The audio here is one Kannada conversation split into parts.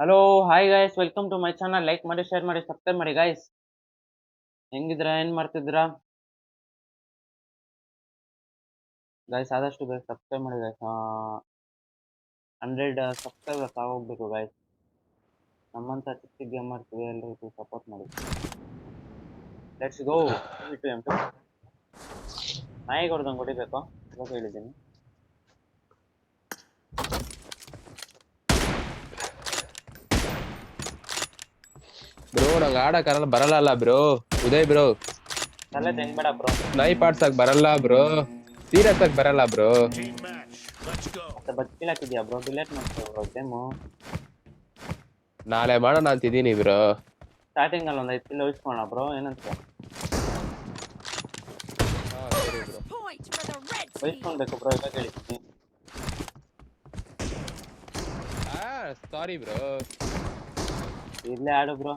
Hello hi guys, welcome to my channel. Like ಮಾಡಿ, ಶೇರ್ ಮಾಡಿ, ಸಬ್ಸ್ಕ್ರೈಬ್ ಮಾಡಿ ಗೈಸ್. ಹೆಂಗಿದ್ರ, ಏನ್ ಮಾಡ್ತಿದ್ರ ಗೈಸ್? ಆದಷ್ಟು ಬೇಗ ಸಬ್ಸ್ಕ್ರೈಬ್ ಮಾಡಿ ಗೈಸ್. 100 subscribers ಆಗೋಗ್ಬೇಕು guys. ನಮ್ಮಂತ ಚಿಕ್ಕ ಗೇಮರ್ಸ್ ಎಲ್ಲರಿಗೂ ಸಪೋರ್ಟ್ ಮಾಡಿ. Let's go. ನಾಯಿಗೆ ಹೊಡೆದಂಗೆ ಹೊಡಿಬೇಕು ಇವಾಗ ಹೇಳಿದ್ದೀನಿ. ಬ್ರೋ ನಂಗೆ ಆಡಕ್ಕಾಗಲ್ಲ, ಬರಲ್ಲ ಬ್ರೋ. ಉದಯ್ ಬ್ರೋ, ತಲೆ ತೆಂಗ್ಬೇಡ ಬ್ರೋ. ನೈಪ್ ಆಡ್ಸಕ್ ಬರಲ್ಲ ಬ್ರೋ. ಸೀರಿಯಸ್ ಆಗಿ ಬರಲ್ಲ ಬ್ರೋ. ಮತ್ತೆ ಬಚ್ಚಿಲಾಕಿದ್ಯಾ ಬ್ರೋ? ಡಿಲೇಟ್ ಮಾಡ್ತೀವಿ ಬ್ರೋ ಗೇಮು. ನಾಳೆ ಮಾಡೋಣ ಅಂತಿದ್ದೀನಿ ಬ್ರೋ. ಸ್ಟಾರ್ಟಿಂಗ್ ಅಲ್ಲಿ ಒಂದು 5 ಕಿಲೋ ಉಳಿಸ್ಕೋಣ ಬ್ರೋ, ಏನಂತ ಉಳಿಸ್ಕೊಳ್ಬೇಕು ಬ್ರೋ. ಇವಾಗ ಹೇಳಿದ್ದೀನಿ. Sorry bro. ಇಲ್ಲೇ ಆಡು bro.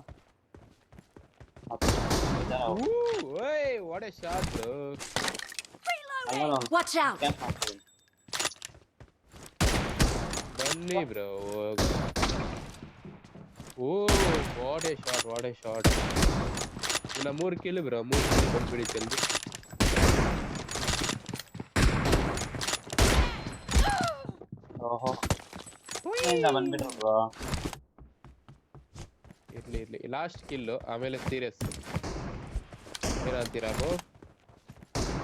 What a shot bro. Watch out! ಬನ್ನಿ bro. Oh what a shot. ಇನ್ನ 3 ಕಿಲ್ ಬ್ರೋ. 3 ಕಿಲ್ ಬಂದ್ಬಿಡಿ ಜಲ್ದಿ. ಓಹೋ, ಬಂದ್ಬಿಟ್ರು ಬ್ರೋ. ಇರ್ಲಿ ಲಾಸ್ಟ್ ಕಿಲ್ಲು, ಆಮೇಲೆ ಸೀರಿಯಸ್. ಏನಂತೀರಾ ಬ್ರೋ?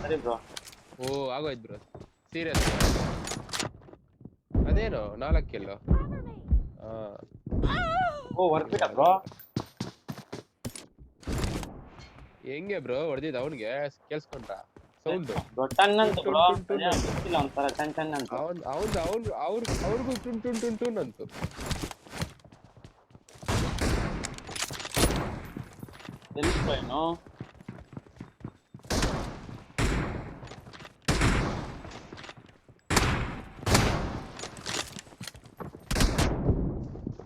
ಸರಿ ಬ್ರೋ. ಓ ಆಗೋಯ್ತು ಬ್ರೋ. ಸೀರಿಯಸ್ ಅದೇನು 4 ಕಿಲ್ಲು. ಓ ಹೊರ್ಬಿಟ್ಟ ಬ್ರೋ. ಹೆಂಗೆ ಬ್ರೋ ಹೊಡೆದಿದ್ದು? ಅವನಿಗೆ ಕೇಳಿಸ್ಕೊಂಡ್ರ ಸೌಂಡ್? ಟನ್ನಂತ ಬ್ರೋ. ಗೊತ್ತಿಲ್ಲ, ಒಂಥರ ಟನ್ ಟನ್ ಅಂತ. ಅವ್ರಿಗೂ ಟುನ್ ಟುನ್ ಟುನ್ ಟುನ್ ಅಂತು. ಎಲ್ಲಿಸ್ಕೋ ಏನು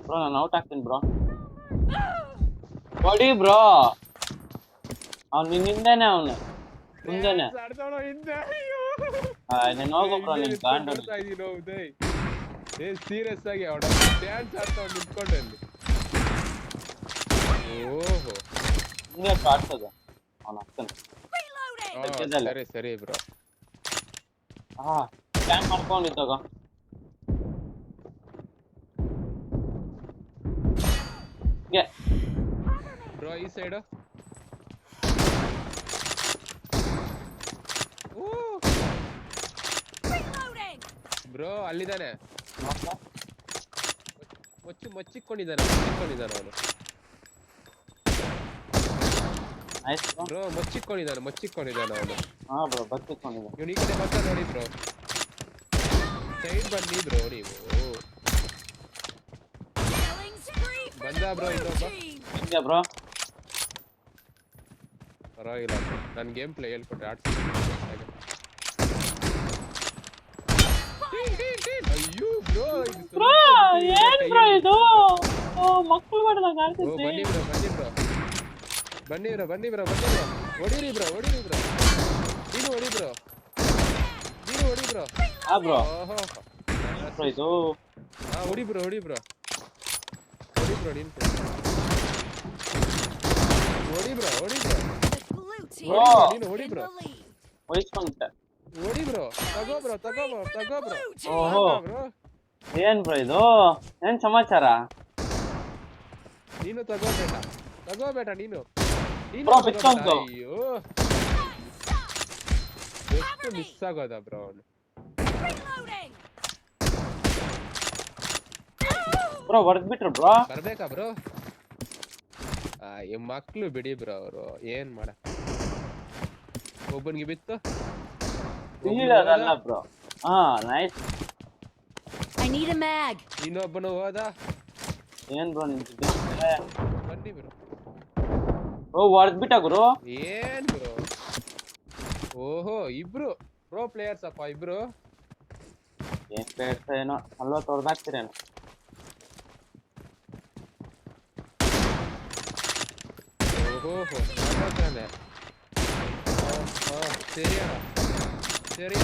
ಬ್ರೋ? ನಾನು ಔಟ್ ಆಗ್ತೀನಿ ಬ್ರೋ. ಹೊಡಿ ಬ್ರೋ. ಅವ್ನು ನಿನ್ನಿಂದಾನೆ, ಅವನು ಮುಂದೆನೆ. ನೀನ್ ಹೋಗು ಬ್ರೋ. ನಿನ್ ಕಾಂಡ ಸೀರಿಯಸ್ ಆಗಿ ಡ್ಯಾನ್ಸ್ ಆಡ್ತಾ ನಿಂತ್ಕೊಂಡೆ ಅಲ್ಲಿ. ಓಹೋ, ಹಿಂಗೆ ಆಡ್ಸೋದು ಅವನು ಅಕ್ಕನ. ಸರಿ ಬ್ರೋ. ಸ್ಕ್ಯಾನ್ ಮಾಡ್ಕೊಂಡಿದ್ದಾಗ ಬ್ರೋ ಈ ಸೈಡ್. ಬ್ರೋ ಅಲ್ಲಿದ್ದಾನೆ. ಮುಚ್ಚಿಕೊಂಡಿದ್ದಾನೆ ಅವನು. ಬ್ರೋ ಮುಚ್ಚಿಕೊಂಡಿದ್ದಾನೆ ಅವನು. ಹಾ ಬ್ರೋ, ಬಚ್ಚಿಕೊಂಡಿದ್ದ. ಇವನು ಈ ಕಡೆ ಬರ್ತಾ ನೋಡಿ ಬ್ರೋ. ಸೈಡ್ ಬನ್ನಿ ಬ್ರೋ ನೀವು. ಬಂದ ಬ್ರೋ ಇನ್ನೊಬ್ಬ. ಹೆಂಗೆ ಬ್ರೋ? ಪರವಾಗಿಲ್ಲ ಬ್ರೋ, ನನ್ನ ಗೇಮ್ ಪ್ಲೇ ಹೇಳ್ಕೊಟ್ರೆ ಆಡ್ತೀನಿ. ಅಯ್ಯೋ ಬ್ರೋ, ಏನ್ ಬ್ರೋ ಇದು? ಮಕ್ಕಳು ಬನ್ನಿ ಬ್ರೋ. ಹೊಡಿರಿ ಬ್ರೋ. ನೀನು ಹೊಡಿ ಬ್ರೋ. ಹಾ ಬ್ರೋ. ಓಹೋ ಇದು ಹೊಡಿ ಬ್ರೋ ನೀನು. ಹೊಡಿ ಬ್ರೋ. ವಹಿಸ್ಕೊಂಡ್ಬಿಟ್ಟೆ. ಹೊಡಿ ಬ್ರೋ. ತಗೋ ಬ್ರೋ. ಓಹೋ, ಏನ್ ಬ್ರೋ ಇದು? ಏನ್ ಸಮಾಚಾರ? ನೀನು ತಗೋಬೇಡ ನೀನು. ಬ್ರೋ ಬಿಸ್ಕೊಂತು. ಅಯ್ಯೋ, ಎಷ್ಟು ಮಿಸ್ ಆಗೋದ ಬ್ರೋ ಅವನು. ಬ್ರೋ ಹೊಡೆದ್ಬಿಟ್ರು ಬ್ರೋ. ಬರ್ಬೇಕಾ ಬ್ರೋ? ಈ ಮಕ್ಳು ಬಿಡಿ ಬ್ರೋ, ಅವರು ಏನ್ ಮಾಡ. ಒಬ್ಬನಿಗೆ ಬಿತ್ತು. ಇಲ್ಲಲ್ಲ bro. Nice. I need a mag. ಇನ್ನೊಬ್ಬನು ಹೋದ. ಏನ್ ಬ್ರೋ ನಿಂತಿದ್ದೆ? ಬನ್ನಿ ಬ್ರೋ. ಬ್ರೋ ಹೊಡೆದ್ಬಿಟ್ಟ ಗುರು. ಏನ್ ಬ್ರೋ? ಓಹೋ, ಇಬ್ರು ಪ್ರೋ ಪ್ಲೇಯರ್ಸ್ ಅಪ್ಪ ಇಬ್ರು. ಏನ್ ಪ್ಲೇಯರ್ಸ್ ಏನೋ 40 ಹೊಡೆದಾಕ್ತಿರೇನೋ. ಓಹೋ ತಾನೆ. ಸರಿ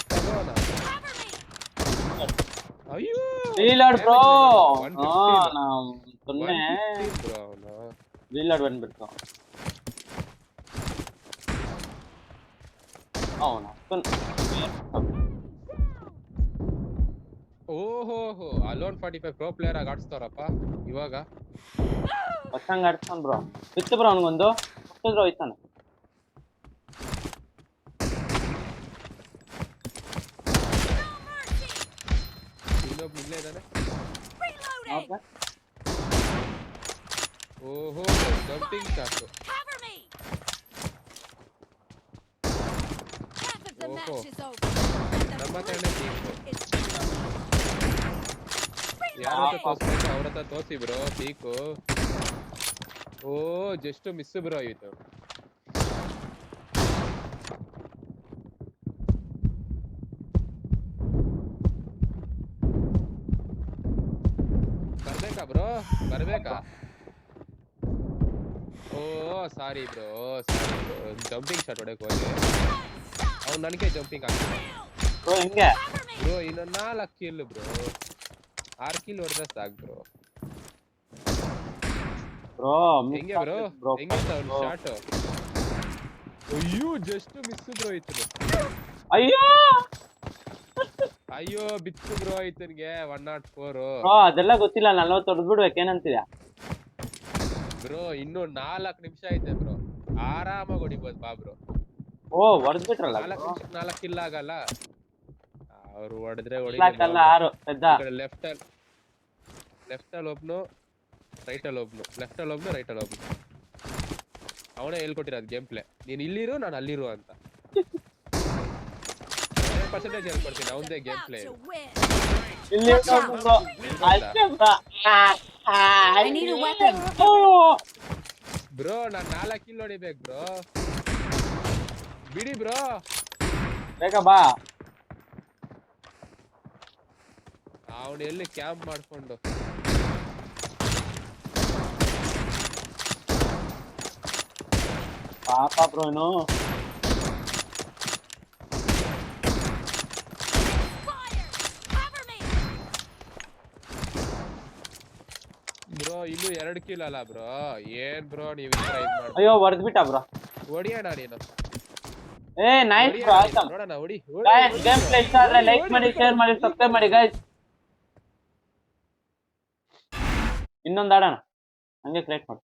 ತಗೋಣ. ಅಯ್ಯೋ ರೀಲೋಡ್ ಬ್ರೋ. Damage ಹಾ ಇಲ್ಲ. ನಾವು ಸುಮ್ಮನೆ 115 ಬ್ರೋ ಅವನು. ರೀಲೋಡ್ ಬಂದ್ಬಿಡ್ತು ಅವನು. ಓಹೋ ಅಲೋನ್ 45 ಪ್ರೋ ಪ್ಲೇಯರ್ ಆಗಿ ಆಡ್ಸ್ತಾರಪ್ಪ ಇವಾಗ. ಹೊಸಂಗ್ ಆಡ್ಸ್ತಾನ ಬ್ರೋ. ಬಿತ್ತು ಬ್ರೋ ಅವನಿಗೊಂದು ಹುಟ್ಟಿದ್ರು ಹೋಯ್ತಾನೆ. ಇನ್ನೊಬ್ಬ ಇಲ್ಲೇ ಇದ್ದಾನೆ. Reloading. ಓಹೋ jumping shot. Cover me. Half of the Oh. match is over. And the ನಮ್ಮ blue ತಂಡ team ಟೀಮ್ is ಯಾರ ಹತ್ರ ತೋರ್ಸ್ಬೇಕು ಅವ್ರ ಹತ್ರ ತೋರ್ಸಿ ಬ್ರೋ ಪೀಕು. ಓ ಜಸ್ಟ್ ಮಿಸ್ ಬ್ರೋ ಆಯ್ತು. ಬರ್ಬೇಕಾ ಬ್ರೋ ಬರ್ಬೇಕಾ? ಓ ಸಾರಿ ಬ್ರೋ ಜಂಪಿಂಗ್ ಶಾಟ್ ಹೊಡೆಕ್ ಹೋಗಿ ಅವ್ನು ನನಗೆ ಜಂಪಿಂಗ್ ಆಗ್ತಾನೆ ಬ್ರೋ ಹಿಂಗೆ ಬ್ರೋ. ಇನ್ನು 4 ಕಿಲ್ ಬ್ರೋ. 6 ಕಿಲ್ ಹೊಡೆದ್ರೆ ಸಾಕು ಬ್ರೋ. ಬ್ರೋ ಹೆಂಗೆ ಬ್ರೋ ಹೆಂಗೆ ಅವ್ನು ಶಾಟ್? ಅಯ್ಯೋ ಜಸ್ಟ್ ಮಿಸ್ ಬ್ರೋ ಇತ್ತು. ಅಯ್ಯೋ ಅಯ್ಯೋ ಬಿತ್ತು ಬ್ರೋ ಇತನ್ಗೆ 104. ಬ್ರೋ ಅದೆಲ್ಲ ಗೊತ್ತಿಲ್ಲ. 40 ಹೊಡೆದ್ ಬಿಡ್ಬೇಕು ಏನಂತೀಯ ಬ್ರೋ ಇನ್ನು 4 ನಿಮಿಷ ಐತೆ ಬ್ರೋ. ಆರಾಮಾಗಿ ಹೊಡಿಬೋದು ಬಾ ಬ್ರೋ. ಓ ಹೊಡೆದ್ ಬಿಟ್ರಲ್ಲ 4 ನಿಮಿಷಕ್ಕೆ 4 ಕಿಲ್ ಆಗಲ್ಲ. ಅವ್ರು ಹೊಡೆದ್ರೆ ಅಲ್ಲ 6 ಪೆದ್ದ. ಲೆಫ್ಟ್ ಅಲ್ಲಿ ಒಬ್ನು ರೈಟ್ ಅಲ್ಲಿ ಒಬ್ನು ಲೆಫ್ಟ್ ಅಲ್ಲಿ ಒಬ್ನು ರೈಟ್ ಅಲ್ಲಿ ಒಬ್ನು. ಅವನೇ ಹೇಳ್ಕೊಟ್ಟಿರೋದು ಗೇಮ್ ಪ್ಲೇ. ನೀನ್ ಇಲ್ಲಿರು ನಾನು ಅಲ್ಲಿರು ಅಂತ 100% ಹೇಳ್ಕೊಡ್ತೀನಿ. ಅವನದೇ game play. about to win. ಇಲ್ಲಿ ಬ್ರೋ ಅಷ್ಟೇ bro. I need a weapon. Bro ನಾನ್ 4 ಕಿಲ್ ಹೊಡಿಬೇಕು ಬ್ರೋ. ಬಿಡಿ ಬ್ರೋ. ಬೇಗ ಬಾ. ಅವನು ಎಲ್ಲಿ ಕ್ಯಾಂಪ್ ಮಾಡ್ಕೊಂಡು ಪಾಪ ಬ್ರೋ ಏನು Fire. Cover me. ಬ್ರೋ ಇನ್ನು 2 ಕಿಲ್ ಅಲ್ಲ ಬ್ರೋ. ಏನ್ ಬ್ರೋ ನೀವ್ ಈ ತರ ಇದ್ ಮಾಡಿ ಅಯ್ಯೋ ಹೊಡೆದ್ ಬಿಟ್ಟ ಬ್ರೋ. ಹೊಡಿಯೋಣ ನೀನು. ಏ ನೈಸ್ ಬ್ರೋ ಆಯ್ತು. ನೋಡೋಣ ಹೊಡಿ. ಗೈಸ್ ಗೇಮ್ ಪ್ಲೇ ಇಷ್ಟ ಆದ್ರೆ ಲೈಕ್ ಮಾಡಿ ಶೇರ್ ಮಾಡಿ ಸಬ್ಸ್ಕ್ರೈಬ್ ಮಾಡಿ ಗೈಸ್. ಇನ್ನೊಂದು ಆಡೋಣ ಹಂಗೆ ಕ್ರಿಯೇಟ್ ಮಾಡಿ.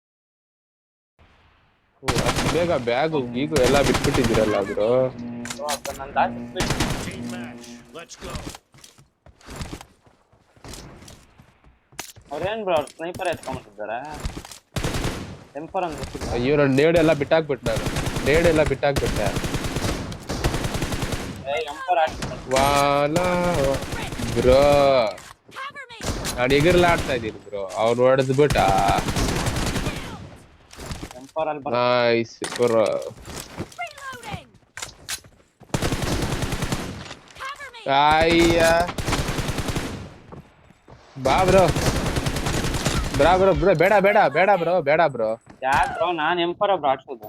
ಅಷ್ಟು ಬೇಗ ಬ್ಯಾಗು ಗೀಗು ಎಲ್ಲ ಬಿಟ್ಬಿಟ್ಟಿದ್ದೀರಲ್ಲ bro. Team match. Let's go. ಅವ್ರೇನ್ ಬ್ರೋ ಅವ್ರು ಸ್ನೈಪರ್ ಎತ್ಕೊಂಡ್ಬಿಟ್ಟಿದ್ದಾರೆ. ಟೆಂಪರ್ ಅಂತ ಗೊತ್ತಿಲ್ಲ. ಅಯ್ಯೋ ನಾನು ನೇಡ್ ಎಲ್ಲ ಬಿಟ್ಟಾಕ್ಬಿಟ್ಟೆ. ಎಂಪರ್ ಆಡ್ತಾರೆ ವಾಲಾ ಬ್ರೋ. Cover me. ನಾನು ಎಗರ್ಲಾಡ್ತಾ ಇದ್ದೀನಿ ಬ್ರೋ. ಅವ್ನು ಹೊಡೆದ್ಬಿಟ್ಟ. ಎಂಪರ್ ಅಲ್ಲಿ nice bro. Reloading. Cover me. ಅಯ್ಯ ಬಾ ಬ್ರೋ. ಬೇಡ ಬ್ರೋ. ಯಾಕೆ ಬ್ರೋ ನಾನು ಎಂಪರ್ ಬ್ರೋ ಆಡ್ಸೋದು.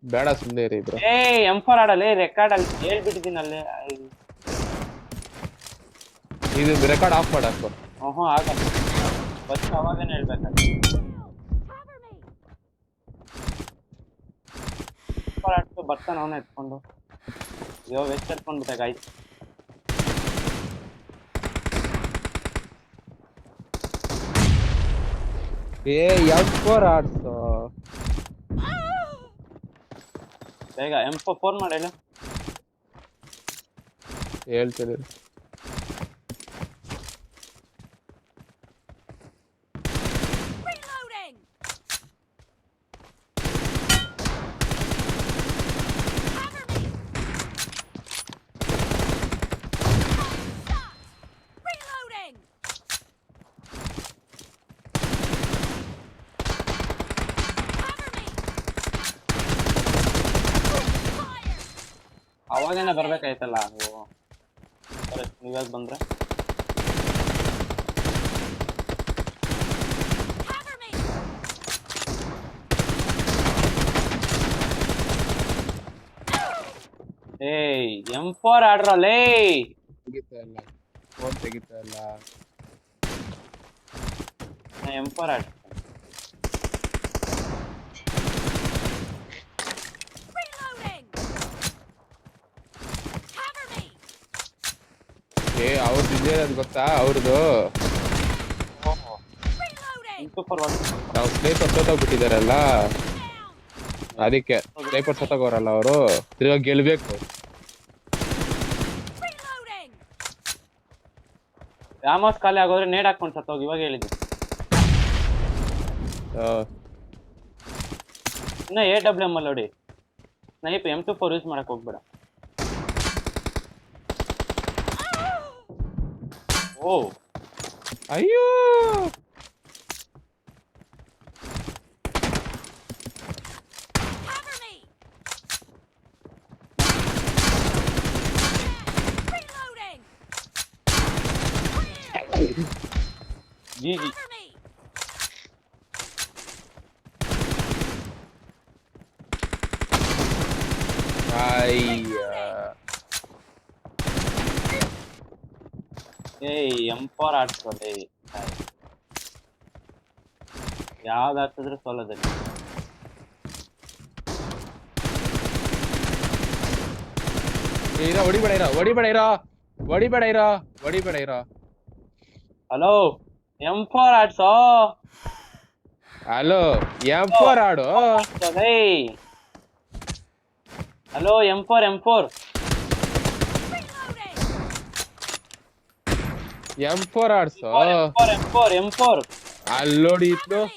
ಬೇಡ ಸುಮ್ಮನೆ ಇರಿ ಬ್ರೋ. ಏ ಎಂಪರ್ ಆಡಲ್ಲ ರೆಕಾರ್ಡ್ ಅಲ್ಲಿ ಹೇಳ್ಬಿಟ್ಟಿದ್ದೀನಿ ಅಲ್ಲೇ. ಇದು ರೆಕಾರ್ಡ್ ಆಫ್ ಮಾಡಾಕು. ಆಗಲ್ಲ ಫಸ್ಟ್ ಅವಾಗನೇ ಹೇಳ್ಬೇಕಾದ್ರೆ. Cover me. ಎಂಪರ್ ಆಡ್ಸೋ ಬರ್ತಾನೆ ಅವನೇ ಎತ್ಕೊಂಡು. ಅಯ್ಯೋ ವೆಸ್ಟ್ ಎತ್ಕೊಂಡ್ಬಿಟ್ಟೆ ಗಾಯ್ಸ್. ಏ M4 ಆಡ್ಸೋ. ಬೇಗ M4 ಮಾಡಿ ಹೇಳು. ಹೇಳ್ತೀನಿ. Reloading. Cover me. Shot. Reloading. Cover me. Fire. ಅವಾಗೇನೆ ಬರ್ಬೇಕಾಯ್ತಲ್ಲ ನೀವು. ನೀವಾಗ ಬಂದ್ರೆ Cover me. ಏಯ್ M4 ಆಡ್ರಲ್ಲೇ. ಮುಗೀತು ಎಲ್ಲ. ಫೋನ್ ತೆಗಿತಲ್ಲ. M4 ಆಡ್ತೀನಿ. Reloading. Cover me. ಅವ್ರದ್ದು ಇದೇನದು ಗೊತ್ತಾ ಅವ್ರದ್ದು? Reloading. M24 ನಾವು ಸ್ನೇಹಿತರು ಸೋತೋಗ್ಬಿಟ್ಟಿದಾರಲ್ಲ, Down. ಅದಕ್ಕೆ ಸ್ನೇಹಿತರು ಸೋತೋಗೋರಲ್ಲ ಅವರು, ತಿರ್ಗಾ ಗೆಲ್ಬೇಕು. Reloading. ರಾಮೋಸ್ ಖಾಲಿ ಆಗೋದ್ರೆ ನೇಡ್ ಹಾಕೊಂಡು ಸತ್ತೋಗಿ, ಇವಾಗ ಹೇಳಿದ್ದೆ. ಇನ್ನ AWM ಅಲ್ಲಿ ನೋಡಿ, ಸ್ನೈಪ್ M24 ಯೂಸ್ ಮಾಡಕ್ ಹೋಗ್ಬೇಡ. ಓ ಅಯ್ಯೋ Cover me. Reloading. GG. Cover me. ಅಯ್ಯ M4 ಆಡ್ಸೋದೆ ಯಾವ್ದು ಹಾಕಿದ್ರು ಸೋಲೋದಲ್ಲಿ. ಹೊಡಿಬೇಡ. Hello M4 ಆಡ್ಸೋ. ಹಲೋ M4 ಆಡು. Hello M4 Reloading. M4 ಆಡ್ಸೋ. M4 ಅಲ್ಲೋಡಿ ಇತ್ತು. Cover me.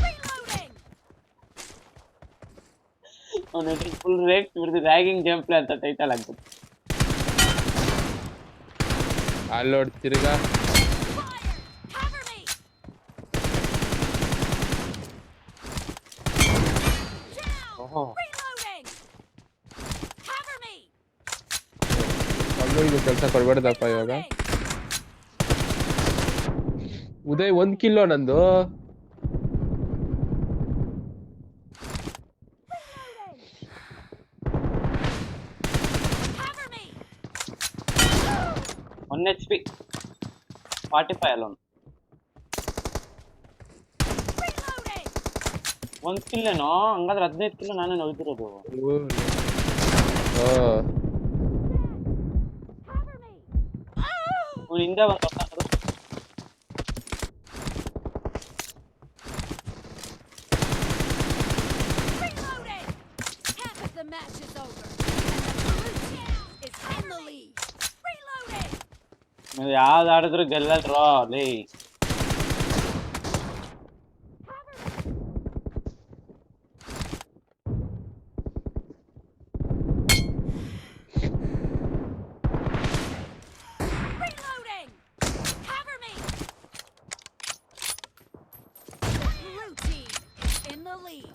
Reloading. Full rate ragging game play ಅಂತ ಟೈಟಲ್ ಆಗ್ತದೆ. ಅಲ್ಲೋಡಿ ತಿರ್ಗಾ. Fire. Cover me. Down. Reloading. Cover me. ಇದು ಕೆಲಸ ಕೊಡ್ಬೇಡ್ದಪ್ಪ ಇವಾಗ. Reloading. ಉದಯ್ 1 ಕಿಲೋ ನಂದು. Cover me. 1 HP 45 alone. Reloading. 1 ಕಿಲ್ಲೇನೋ, ಹಂಗಾದ್ರೆ 15 ಕಿಲೋ ನಾನೇ ನೋಯ್ತಿರೋದು. Cover me. ಅವ್ನು ಹಿಂದೆ ಬಂದ. Reloading. Half of the match is over. And the blue team is in the lead. Reloading. ನೀವು ಯಾವ್ದು ಆಡಿದ್ರು ಗೆಲ್ಲಲ್ರೋ ಲೇ. Reloading. Cover me. Blue team is in the lead.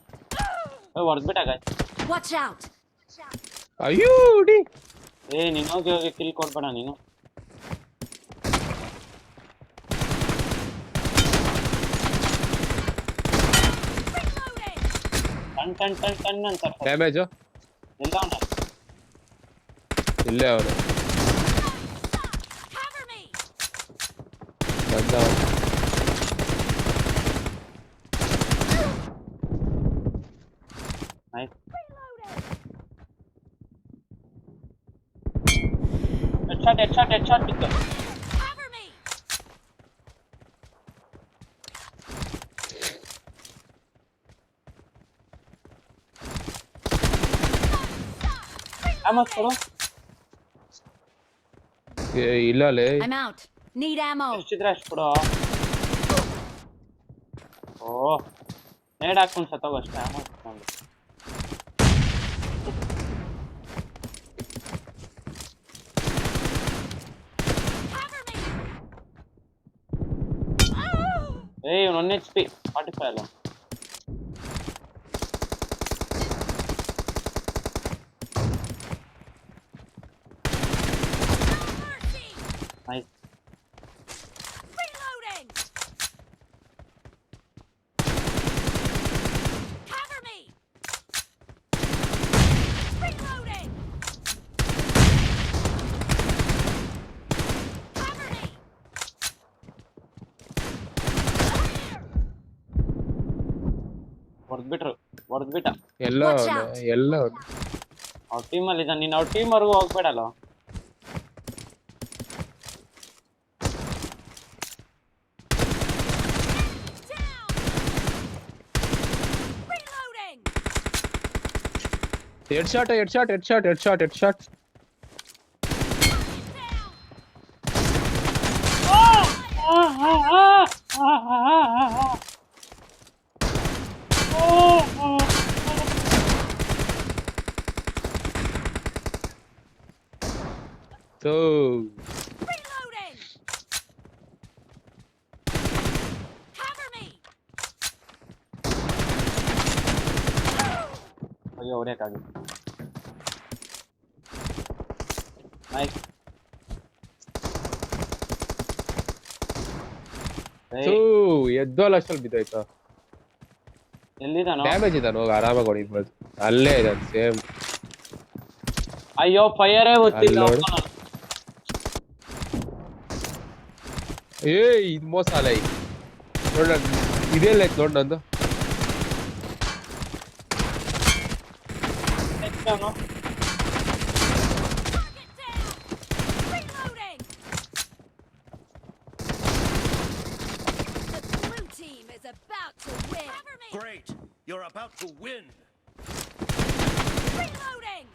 ಹೊಡೆದ್ಬಿಟ್ಟಾಗ. Watch out. ಅಯ್ಯೋ ಡಿ. ನೀನು ಹೋಗಿ ಕಿಲ್ ಕೊಡ್ಬೇಡ ನೀನು. Reloading. ಟನ್ ಅಂತ ಡ್ಯಾಮೇಜು ಎಲ್ಲ ಅವನ. ಇಲ್ಲೇ ಅವನು Cover me. ಬಂದ. ನೈಸ್. ಹೆಡ್ಶಾಟ್ ಬಿತ್ತು. Cover me. ಆಮಸ್ ಕೊಡು. ಇಲ್ಲ ಲೇ. I'm out. Need ammo. ಎಷ್ಟಿದ್ರೆ ಅಷ್ಟು ಕೊಡು. ಓ ನೇಡ್ ಹಾಕೊಂಡು ಸತ್ತೋಗ ಅಷ್ಟೇ. ಆಮಸ್ ತಗೊಂಡು Cover me. 1 HP 45 ಅಲ್ಲ. Mercy. Nice. Reloading. Cover me. Reloading. ಹೊಡೆದ್ಬಿಟ್ಟ. ಎಲ್ಲೋ Watch ಅವ್ನು, out. ಎಲ್ಲೋ ಅವ್ನು. ಅವ್ರ ಟೀಮಲ್ಲಿ ಇದ್ದಾನೆ. ನೀನ್ ಅವ್ರ ಟೀಮ್ವರೆಗೂ ಹೋಗ್ಬೇಡಲ್ಲ. Down. Reloading. Headshot. Down. So, Reloading. Cover me. ಅಯ್ಯೋ ಹೊಡ್ಯಕ್ಕಾಗಿ. ನೈಸ್. ಎದ್ದೋಲ್ ಅಷ್ಟಲ್ಲಿ ಬಿದ್ದೋಯ್ತು. ಎಲ್ಲಿದಾನೋ? ಡ್ಯಾಮೇಜ್ ಇದ್ದಾನೆ, ಹೋಗಿ ಆರಾಮಾಗಿ ಹೊಡಿಬೋದು. ಅಲ್ಲೇ ಇದ್ದಾನೆ ಸೇಮ್. ಅಯ್ಯೋ ಫೈರೇ ಗೊತ್ತಿಲ್ಲ. ಅಲ್ಲಿ ನೋಡು. ಇದು ಮೋಸ ಅಲ್ಲ ಈಗ. ನೋಡ ಇದೆಲ್ಲ ಐತ್ ನೋಡ್ ನಂದು. ಅವನು Target down. Reloading. The blue team is about to win. Cover me. Great! You're about to win! Reloading.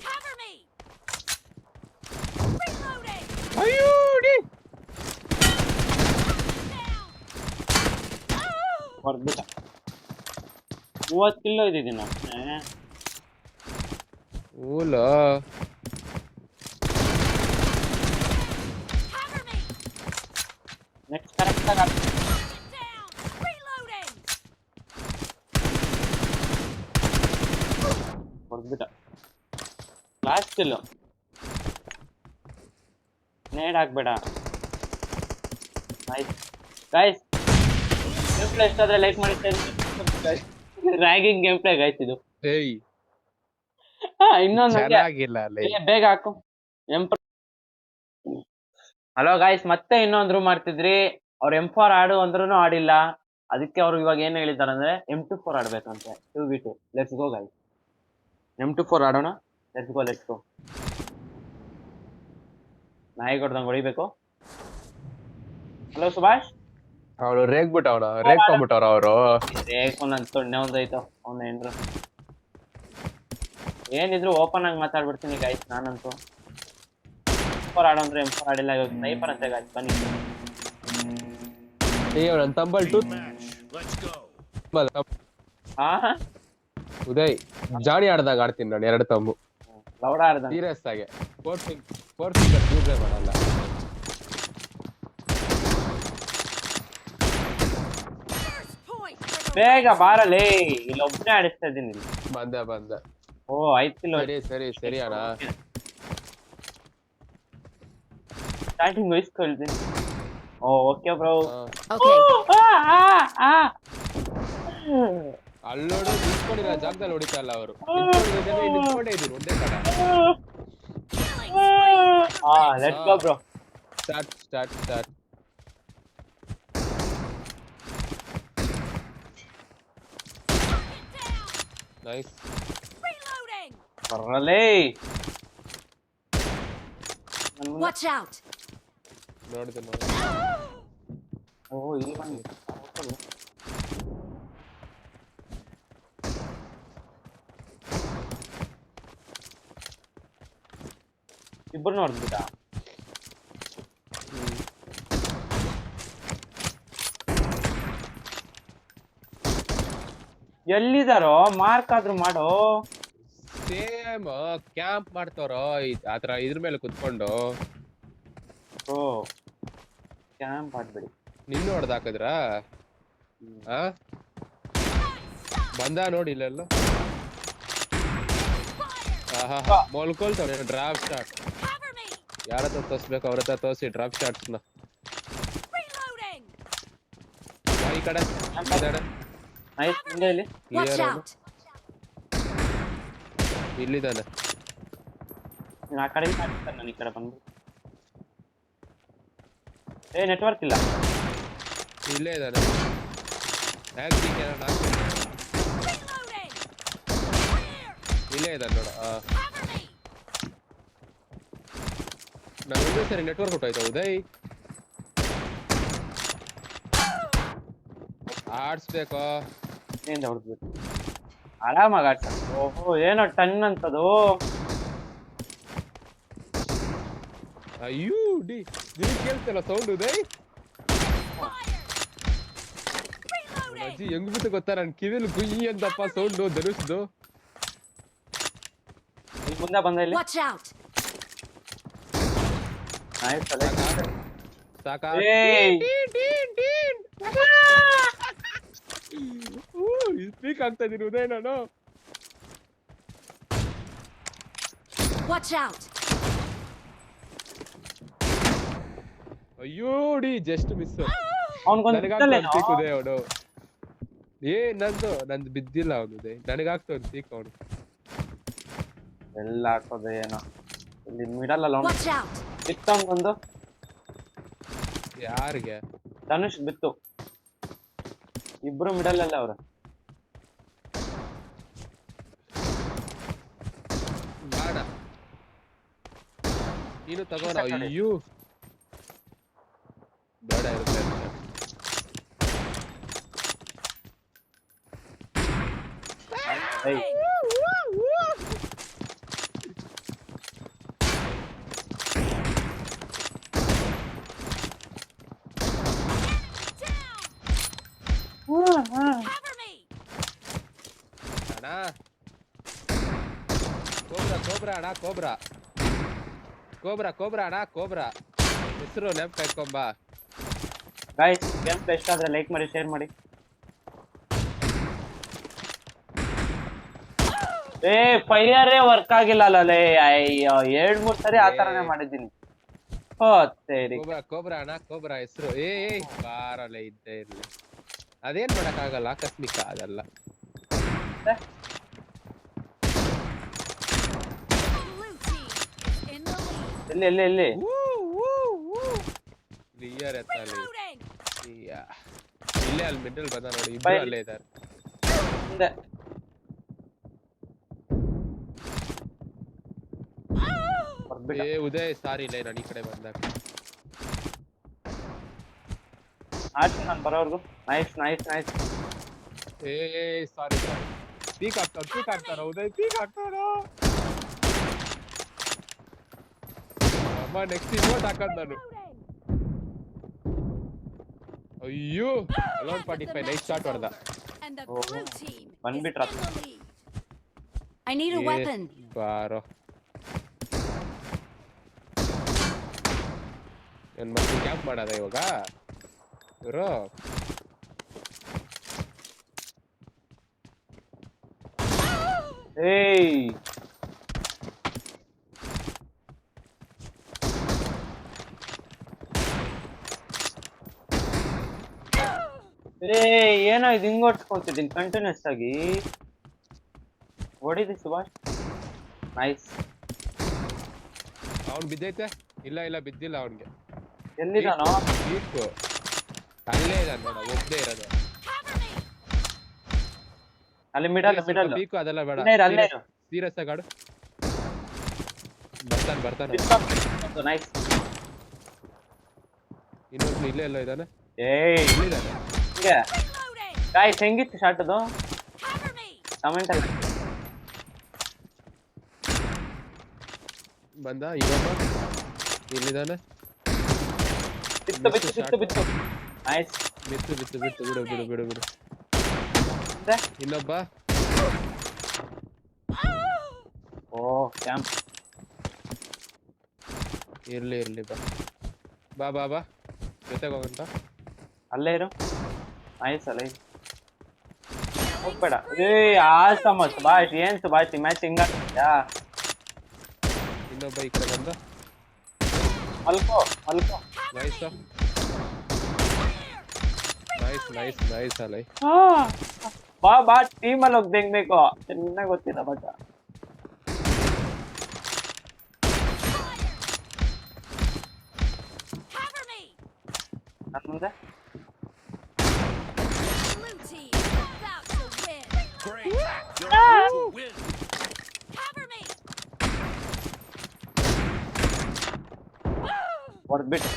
Cover me. Reloading. ಅಯ್ಯೋಡಿ Down. ಹೊಡೆದ್ಬಿಟ್ಟ. 30 ಕಿಲೋ ಇದ್ದಿದ್ದೀನ. ಊಲ Cover me. ನೆಕ್ಸ್ಟ್ ಕರೆಕ್ಟ್ ಆಗಿ Target down. Reloading. ಹೊಡೆದ್ಬಿಟ್ಟ. Last kill. ನೇಡ್ ಹಾಕ್ಬೇಡ. Nice guys. ಗೇಮ್ ಪ್ಲೇ ಇಷ್ಟ ಆದ್ರೆ ಲೈಕ್ ಮಾಡಿ. ರ್ಯಾಗಿಂಗ್ ಗೇಮ್ ಪ್ಲೇ ಗೈಸ್ ಇದು. ಏಯ್ ಇನ್ನೊಂದು ಚೆನ್ನಾಗಿಲ್ಲ ಅಲ್ಲೇ. ಬೇಗ ಹಾಕು. ಹಲೋ ಗಾಯ್ಸ್, ಮತ್ತೆ ಇನ್ನೊಂದ್ ರೂಮ್ ಮಾಡ್ತಿದ್ರಿ. ಅವ್ರು M4 ಆಡು ಅಂದ್ರೂ ಆಡಿಲ್ಲ. ಅದಕ್ಕೆ ಅವ್ರು ಇವಾಗ ಏನ್ ಹೇಳಿದಾರೆ ಅಂದ್ರೆ M24 ಆಡ್ಬೇಕಂತೆ. 2v2. Let's go guys. M24 ಆಡೋಣ. Let's go. ನಾಯಿ ಕೊಡ್ದಂಗ್ ಹೊಡಿಬೇಕು. ಹಲೋ ಸುಭಾಷ್. ಅವಳು ರೇಗ್ಬಿಟ್ಟವ್ರ ಅವರು. ರೇಕು ನನ್ ತೊಣ್ಣೆ ಒಂದೈತೋ ಅವ್ನ ಏನ್ರು. ಏನಿದ್ರು ಓಪನ್ ಆಗಿ ಮಾತಾಡ್ಬಿಡ್ತೀನಿ ಗಾಯ್ಸ್ ನಾನಂತೂ. M4 ಆಡೋ ಅಂದ್ರೆ M4 ಆಡಿಲ್ಲ. ಇವಾಗ ಸ್ನೈಪರ್ ಅಂತೆ ಗಾಯ್ಸ್ ಬನ್ನಿ. ನನ್ ತಂಬಲ್ ಟೂತ್ Match. Let's go. ಹಾ ಉದಯ್ ಜಾಣಿ ಆಡ್ದಾಗ ಆಡ್ತೀನಿ ನಾನು 2 ತಂಬು. ಲೌಡ ಆಡ್ದ. ಸೀರಿಯಸ್ ಆಗಿ 4 ಫಿಂಗರ್ ಯೂಸೇ ಮಾಡಲ್ಲ. First point for the ಬೇಗ ಬಾರಲೇ. ಇಲ್ಲಿ ಒಬ್ಬನೇ ಆಡಿಸ್ತಾ ಇದ್ದೀನಿ ಇಲ್ಲಿ. ಬಂದೆ. ಓ 5 ಕಿಲೋ. ಸರಿ ಅಣ್ಣ. ಸ್ಟಾರ್ಟಿಂಗ್ ವಹಿಸ್ಕೊಳ್ತೀನಿ. ಓ ಓಕೆ ಬ್ರೋ. Okay. ಅಲ್ಲೋಡು ನಿಂತ್ಕೊಂಡಿರೋ ಜಾಗದಲ್ಲಿ ಹೊಡಿತಾ ಇಲ್ಲ ಅವರು. ನಿಂತ್ಕೊಂಡೇ ಇದ್ರು ಒಂದೇ ಕಡೆ. Killing spree. Let's go bro. Start. Down. Nice. Reloading. ಬರಲೇ. Watch out. ನೋಡಿದೆ. ಓ ಇಲ್ಲಿ ಬಂದು ಇಬ್ಬರು ನೋಡ್ಬಿಟ್ಟ. ಎಲ್ಲಿದಾರೋ ಮಾರ್ಕ್ ಆದ್ರೂ ಮಾಡೋ. ಸೇಮ್ ಕ್ಯಾಂಪ್ ಮಾಡ್ತಾರೋ ಆತರ ಇದ್ರ ಮೇಲೆ ಕುತ್ಕೊಂಡು. ಓ ಕ್ಯಾಂಪ್ ಆಡ್ಬೇಡಿ. ನಿನ್ನೂ ಹೊಡೆದು ಹಾಕಿದ್ರಾ? ಬಂದ ನೋಡಿ ಇಲ್ಲೆಲ್ಲ. ಮೊಲ್ಕೊಳ್ತವ್ರೆ ಡ್ರಾಪ್ ಶಾಟ್. Cover me. ಯಾರ ಹತ್ರ ತೋರಿಸ್ಬೇಕು ಅವ್ರ ಹತ್ರ ತೋರಿಸಿ ಡ್ರಾಪ್ ಶಾಟ್ಸ್ನ. Reloading. ಈ ಕಡೆ ನೈಸ್. ಮುಂದೆ ಇಲ್ಲಿ Watch ಕ್ಲಿಯರ್. out. ಇಲ್ಲಿದ್ದಾನೆ. ನೀನ್ ಆ ಕಡೆಯಿಂದ ಹಾಕ್ತಾರೆ, ನಾನು ಈ ಕಡೆ ಬಂದು. ಏ ನೆಟ್ವರ್ಕ್ ಇಲ್ಲ. ಇಲ್ಲೇ ಇದ್ದಾನೆ. Reloading. Here. ಇಲ್ಲೇ ಇದ್ದಾನೆ ನೋಡು. Cover me. ನಾನು ಒಂದೇ ಸರಿ ನೆಟ್ವರ್ಕ್ ಹೊಟ್ಟೋಯ್ತು ಉದಯ್. ಆಡ್ಸ್ಬೇಕು. ಏನ್ ಹೊಡ್ದ್ಬಿಟ್ಟು ಆರಾಮಾಗಿ ಆಡ್ತಾರೆ. ಓಹೋ ಏನೋ ಟನ್ ಅಂತದು. ಅಯ್ಯೋ ಡಿ ನಿನಗೆ ಕೇಳ್ತಿಲ್ಲ ಸೌಂಡ್ ಉದಯ್? Fire. Reloading. ಅಜ್ಜಿ ಹೆಂಗ್ ಬಿಟ್ಟು ಗೊತ್ತಾ ನನ್ ಕಿವಿಲ್ ಗುಯ್ಯಿ ಅಂತಪ್ಪ ಸೌಂಡು ಧನುಷ್ದು. ಇಲ್ಲಿ ಮುಂದೆ ಬಂದ ಇಲ್ಲಿ. Watch out. ಆಯ್ತು ಅಲೆ. ಸಾಕಾ? ಏಯ್ ಸ್ಪೀಕ್ ಆಗ್ತಾ ಇದೀನಿ ಉದಯ್ ನಾನು. Watch out. ಅಯ್ಯೋ ಡಿ ಜಸ್ಟ್ ಮಿಸ್. ಅವ್ನ್ಗೊಂದು ನನಗಾಗ್ತಾ ಪೀಕ್ ಉದಯ್ ಅವನು. ನಂದು ಬಿದ್ದಿಲ್ಲ ಅವನು ಉದಯ್. ನನಗಾಗ್ತಾ ಒಂದು ಪೀಕ್ ಅವನು. ಎಲ್ಲ ಹಾಕೋದು ಏನೋ ಇಲ್ಲಿ ಮಿಡಲ್ ಅಲ್ಲ. Watch out. ಬಿತ್ತವನ್ಗೊಂದು ಯಾರಿಗೆ? ಧನುಷ್ ಬಿತ್ತು. ಇಬ್ರು ಮಿಡಲ್ ಅಲ್ಲ ಅವ್ರು. ಬೇಡ ನೀನು ತಗೋಣ. ಅಯ್ಯೋ ಬೇಡ ಇರುತ್ತೆ. ಏಯ್ Cover me. ಅಣ್ಣ ಕೋಬ್ರಾ ಅಣ್ಣ ಕೋಬ್ರಾ ಅಣ್ಣ ಕೋಬ್ರಾ ಹೆಸರು ನೆನಪು ಕಾಯ್ಕೊಂಬ. ಗೈಸ್ ಗೇಮ್ ಇಷ್ಟ ಆದ್ರೆ ಲೈಕ್ ಮಾಡಿ, ಶೇರ್ ಮಾಡಿ. ಏ ಫೈಯರೇ ವರ್ಕ್ ಆಗಿಲ್ಲ ಅಲ್ಲ. ಅಯ್ಯೋ 2-3 ಸರಿ ಆ ತರನೇ ಮಾಡಿದ್ದೀನಿ. ಓ ಸರಿ ಕೋಬ್ರಾ ಅಣ್ಣ ಕೋಬ್ರಾ ಹೆಸರು. ಏ ಬಾರಲ್ಲ ಇದ್ದೇ ಇರ್ಲಿ. ಅದೇನ್ ಮಾಡಕ್ಕಾಗಲ್ಲ, ಆಕಸ್ಮಿಕ ಅದೆಲ್ಲ. Blue team is in the lead. ಎಲ್ಲಿ ಕ್ಲಿಯರ್ ಎತ್ತಲ್ಲಿ. Reloading. ಇಲ್ಲೇ ಅಲ್ಲಿ ಮಿಡಲ್ ಬಂದ ನೋಡಿ, ಇಬ್ರು ಅಲ್ಲೇ ಇದ್ದಾರೆ. ಮುಂದೆ ಬರ್ಬಿಟ್ಟ. ಏ ಉದಯ್ ಸಾರಿ ಇಲ್ಲ ನಾನು ಈ ಕಡೆ ಬಂದಾಗ. ಆಯ್ತು ನಾನು ಬರೋವರೆಗೂ. ನೈಸ್. ಏ ಸಾರಿ ಪೀಕ್ ಆಗ್ತಾರ ಉದಯ್ ಪೀಕ್ ಆಗ್ತಾರ. ಅಮ್ಮ ನೆಕ್ಸ್ಟ್ ಇಮೋಟ್ ಹಾಕೋದು ನಾನು. ಅಯ್ಯೋ ಅಲೋನ್ 45 ನೈಸ್ ಶಾಟ್ ಹೊಡೆದ. And the Oh. blue team is ಬಂದ್ಬಿಟ್ರ. in the lead. I need a weapon. ಬಾರೋ ಏನ್ ಮತ್ತೆ ಕ್ಯಾಂಪ್ ಮಾಡದ ಇವಾಗ ಇವರು? ಏಯ್ ಏನೋ ಇದು ಹಿಂಗ್ ಹೊಡ್ಸ್ಕೊತಿದ್ದೀನಿ ಕಂಟಿನ್ಯೂಸ್ ಆಗಿ. ಹೊಡಿದಿ ಸುಭಾಷ್. ನೈಸ್. ಅವ್ನ್ ಬಿದ್ದೈತೆ? ಇಲ್ಲ ಬಿದ್ದಿಲ್ಲ ಅವನ್ಗೆ. ಎಲ್ಲಿದಾನೋ? ಪೀಕು ಅಲ್ಲೇ ಇದ್ದಾನೆ ನೋಡ, ಒಬ್ಬನೇ ಇರೋದು. ಅಲ್ಲಿ ಮಿಡಲ್ ಪೀಕು ಅದೆಲ್ಲ ಬೇಡ, ಅಲ್ಲೇ ಇರು. ಸೀರಿಯಸ್ ಆಗಿ ಆಡು. ಬರ್ತಾನೆ. ನೈಸ್. ಇನ್ನೊಬ್ನು ಇಲ್ಲೇ ಎಲ್ಲ ಇದ್ದಾನೆ. ಏಯ್ ಇಲ್ಲಿದ್ದಾನೆ. ಹಿಂಗೆ ಗಾಯ್ಸ್ ಹೆಂಗಿತ್ತು ಶಾಟ್ ಅದು? ಕಮೆಂಟ್ ಅಲ್ಲಿ ಬಂದ ಇವಮ್ಮ ಇಲ್ಲಿದ್ದಾನೆ. ಬಿತ್ತು. ನೈಸ್. ಬಿತ್ತು ಬಿಡು. ಇನ್ನೊಬ್ಬ. ಓ ಕ್ಯಾಂಪ್. ಇರ್ಲಿ ಬಾ ಜೊತೆಗೆ ಹೋಗಂತ. ಅಲ್ಲೇ ಇರು. ನೈಸ್ ಅಲ್ಲ ಹೋಗ್ಬೇಡ. ಆಸಮ ಸುಭಾಷ್. ಏನ್ ಸುಭಾಷ್ ಈ ಮ್ಯಾಚ್ ಹಿಂಗಾಗ್ತಿದ್ಯಾ? ಇನ್ನೊಬ್ಬ ಈ ಕಡೆ ಬಂದ. ಮಲ್ಕೋ. ನೈಸ್ ಅಲೈ. ಬಾ ಟೀಮ್ ಅಲ್ಲಿ ಹೋಗಿ ತೆಗ್ಬೇಕು. ಚೆನ್ನಾಗಿ ಗೊತ್ತಿಲ್ಲ ಬಟ್ ಅಂತೆ. Blue team is about to win. Great. You're about to win. Cover me. ಹೊಡೆದ್ಬಿಟ್ಟು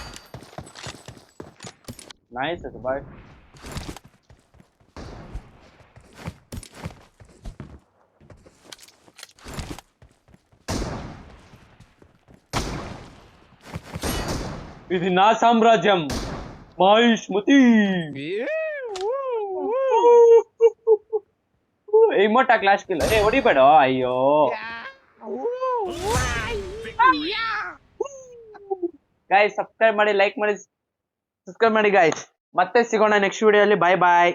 ನೈಸ್ ಅದು ಬಾಯ್. ఇది నా సామ్రాజ్యం మహిష్మತಿ. ಇಮೋಟ ಕ್ಲಾಶ್ ಕಿಲ್ಲ. ಹೊಡಿಬೇಡ. ಅಯ್ಯೋ ಗೈಸ್ ಸಬ್ಸ್ಕ್ರೈಬ್ ಮಾಡಿ, ಲೈಕ್ ಮಾಡಿ, ಸಬ್ಸ್ಕ್ರೈಬ್ ಮಾಡಿ ಗೈಸ್. ಮತ್ತೆ ಸಿಗೋಣ ನೆಕ್ಸ್ಟ್ ವಿಡಿಯೋಲಿ. ಬಾಯ್ ಬಾಯ್.